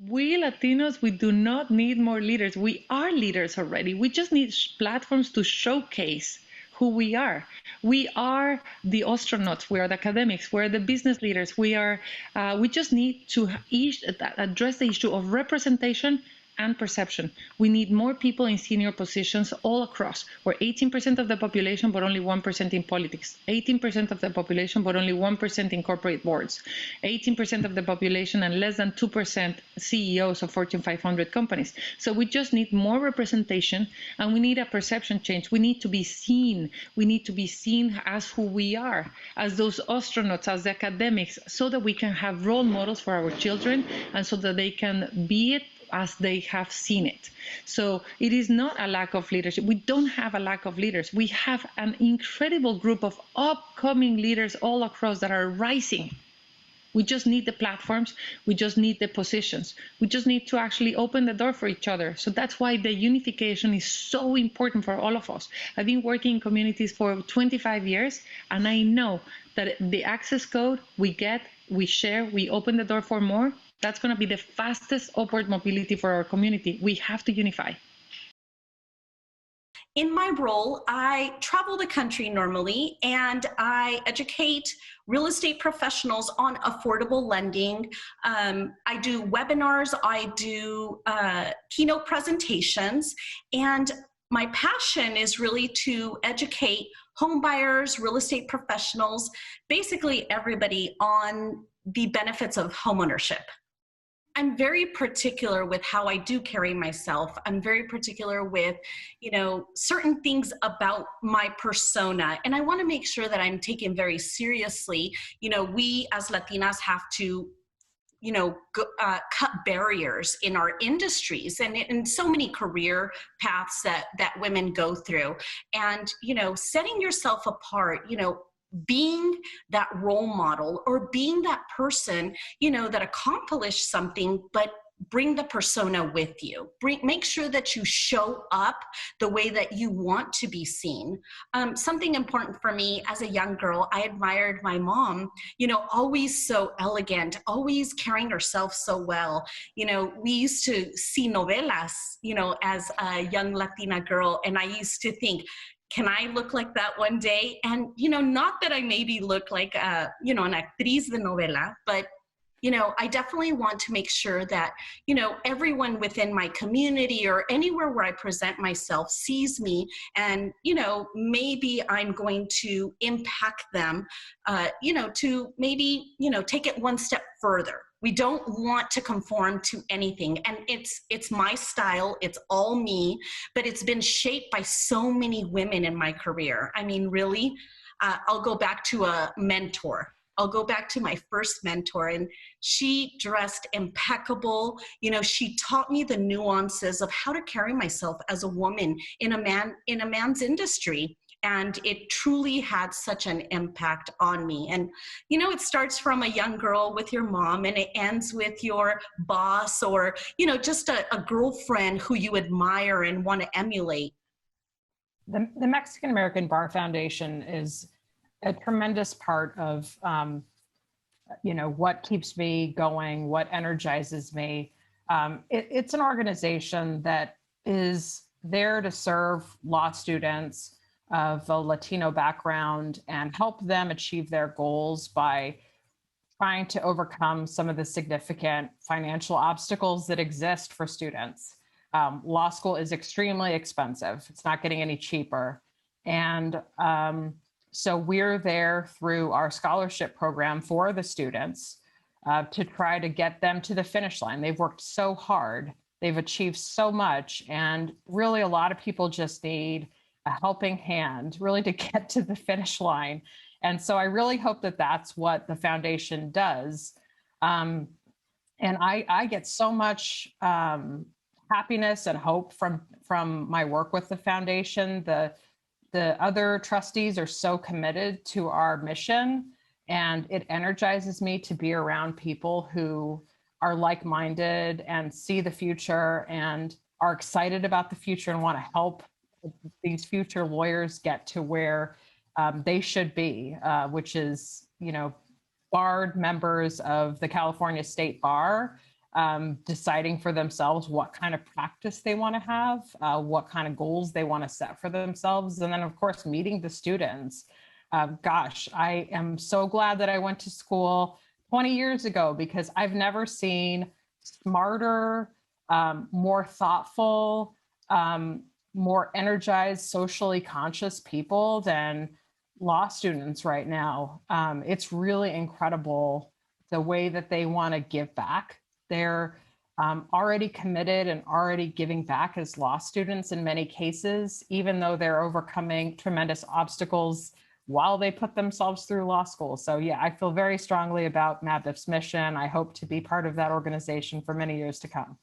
We Latinos, we do not need more leaders. We are leaders already. We just need platforms to showcase who we are. We are the astronauts. We are the academics. We are the business leaders. We are. We just need to address the issue of representation and perception. We need more people in senior positions all across. We're 18% of the population, but only 1% in politics. 18% of the population, but only 1% in corporate boards. 18% of the population and less than 2% CEOs of Fortune 500 companies. So we just need more representation, and we need a perception change. We need to be seen. We need to be seen as who we are, as those astronauts, as the academics, so that we can have role models for our children and so that they can be it as they have seen it. So it is not a lack of leadership. We don't have a lack of leaders. We have an incredible group of upcoming leaders all across that are rising. We just need the platforms. We just need the positions. We just need to actually open the door for each other. So that's why the unification is so important for all of us. I've been working in communities for 25 years, and I know that the access code we get, we share, we open the door for more. That's going to be the fastest upward mobility for our community. We have to unify. In my role, I travel the country normally, and I educate real estate professionals on affordable lending. I do webinars, I do keynote presentations, and my passion is really to educate home buyers, real estate professionals, basically everybody on the benefits of homeownership. I'm very particular with how I do carry myself. I'm very particular with, certain things about my persona. And I want to make sure that I'm taken very seriously. We as Latinas have to, cut barriers in our industries and in so many career paths that women go through. And, setting yourself apart, being that role model or being that person, that accomplished something, but bring the persona with you. Make sure that you show up the way that you want to be seen. Something important for me as a young girl, I admired my mom, always so elegant, always carrying herself so well. We used to see novelas, as a young Latina girl, and I used to think, can I look like that one day? And, not that I maybe look like, an actriz de novela, but, I definitely want to make sure that, everyone within my community or anywhere where I present myself sees me and, maybe I'm going to impact them, to maybe, take it one step further. We don't want to conform to anything. And it's my style, it's all me, but it's been shaped by so many women in my career. I mean, really, I'll go back to a mentor. I'll go back to my first mentor, and she dressed impeccable. She taught me the nuances of how to carry myself as a woman in a man's industry. And it truly had such an impact on me. And, it starts from a young girl with your mom, and it ends with your boss or, just a girlfriend who you admire and want to emulate. The Mexican American Bar Foundation is a tremendous part of, what keeps me going, what energizes me. It's an organization that is there to serve law students of a Latino background and help them achieve their goals by trying to overcome some of the significant financial obstacles that exist for students. Law school is extremely expensive. It's not getting any cheaper. And so we're there through our scholarship program for the students to try to get them to the finish line. They've worked so hard. They've achieved so much. And really, a lot of people just need a helping hand really to get to the finish line. And so I really hope that that's what the foundation does. And I get so much happiness and hope from my work with the foundation. The other trustees are so committed to our mission, and it energizes me to be around people who are like-minded and see the future and are excited about the future and want to help these future lawyers get to where they should be, which is, barred members of the California State Bar deciding for themselves what kind of practice they want to have, what kind of goals they want to set for themselves, and then of course meeting the students. Gosh, I am so glad that I went to school 20 years ago, because I've never seen smarter, more thoughtful, more energized, socially conscious people than law students right now. It's really incredible the way that they want to give back. They're already committed and already giving back as law students in many cases, even though they're overcoming tremendous obstacles while they put themselves through law school. So yeah, I feel very strongly about MABIF's mission. I hope to be part of that organization for many years to come.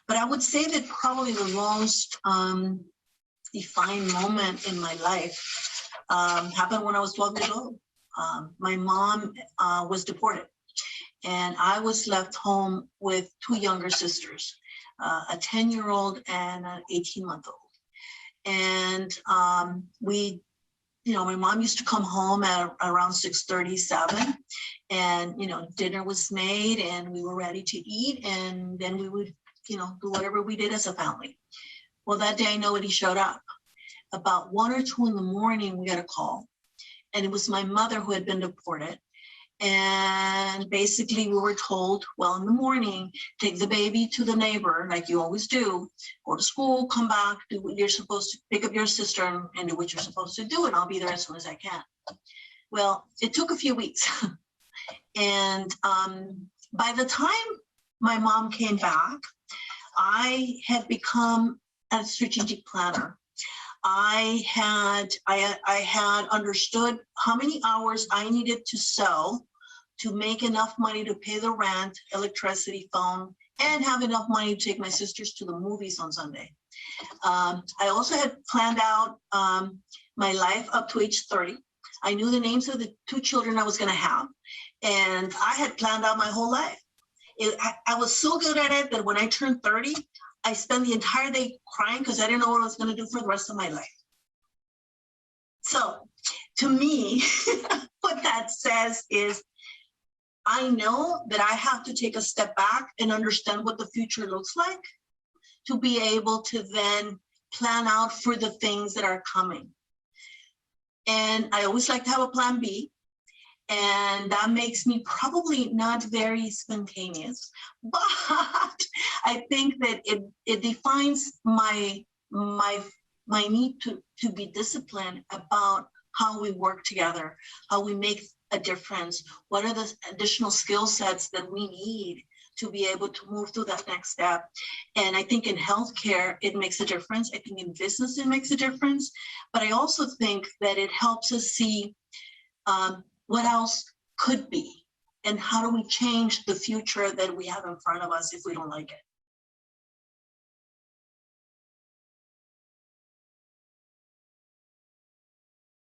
But I would say that probably the most defined moment in my life happened when I was 12 years old. My mom was deported, and I was left home with two younger sisters, a 10-year-old and an 18-month-old. And we, you know, my mom used to come home at around 6:37, and, you know, dinner was made and we were ready to eat, and then we would, you know, do whatever we did as a family. Well, that day nobody showed up. About 1 or 2 in the morning, we got a call, and it was my mother who had been deported. And basically we were told, well, in the morning, take the baby to the neighbor, like you always do, go to school, come back, do what you're supposed to, pick up your sister and do what you're supposed to do, and I'll be there as soon as I can. Well, it took a few weeks. And by the time my mom came back, I had become a strategic planner. I had understood how many hours I needed to sell to make enough money to pay the rent, electricity, phone, and have enough money to take my sisters to the movies on Sunday. I also had planned out my life up to age 30. I knew the names of the 2 children I was going to have, and I had planned out my whole life. I was so good at it that when I turned 30, I spent the entire day crying because I didn't know what I was going to do for the rest of my life. So to me, what that says is I know that I have to take a step back and understand what the future looks like to be able to then plan out for the things that are coming. And I always like to have a plan B. And that makes me probably not very spontaneous, but I think that it defines my need to be disciplined about how we work together, how we make a difference, what are the additional skill sets that we need to be able to move to that next step. And I think in healthcare, it makes a difference. I think in business, it makes a difference. But I also think that it helps us see what else could be, and how do we change the future that we have in front of us if we don't like it.